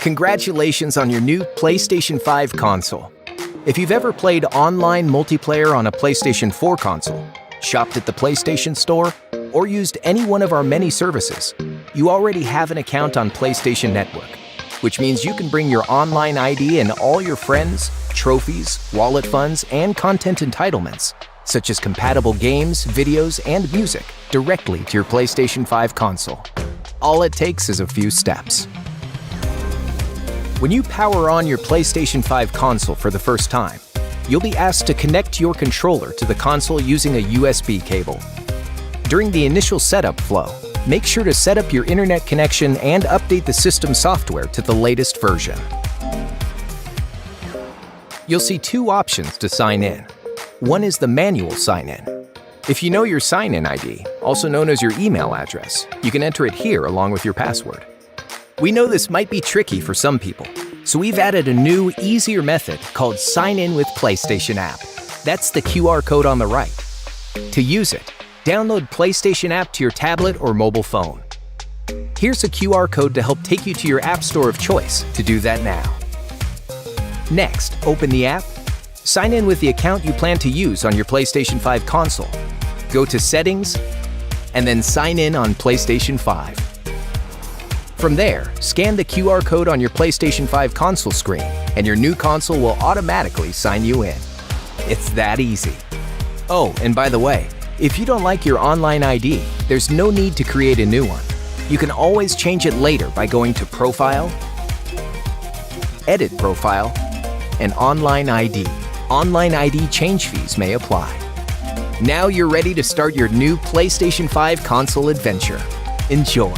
Congratulations on your new PlayStation 5 console. If you've ever played online multiplayer on a PlayStation 4 console, shopped at the PlayStation Store, or used any one of our many services, you already have an account on PlayStation Network, which means you can bring your online ID and all your friends, trophies, wallet funds, and content entitlements, such as compatible games, videos, and music, directly to your PlayStation 5 console. All it takes is a few steps. When you power on your PlayStation 5 console for the first time, you'll be asked to connect your controller to the console using a USB cable. During the initial setup flow, make sure to set up your internet connection and update the system software to the latest version. You'll see two options to sign in. One is the manual sign-in. If you know your sign-in ID, also known as your email address, you can enter it here along with your password. We know this might be tricky for some people, so we've added a new, easier method called Sign In with PlayStation app. That's the QR code on the right. To use it, download PlayStation app to your tablet or mobile phone. Here's a QR code to help take you to your app store of choice to do that now. Next, open the app, sign in with the account you plan to use on your PlayStation 5 console. Go to Settings, and then Sign In on PlayStation 5. From there, scan the QR code on your PlayStation 5 console screen, and your new console will automatically sign you in. It's that easy. Oh, and by the way, if you don't like your online ID, there's no need to create a new one. You can always change it later by going to Profile, Edit Profile, and Online ID. Online ID change fees may apply. Now you're ready to start your new PlayStation 5 console adventure. Enjoy!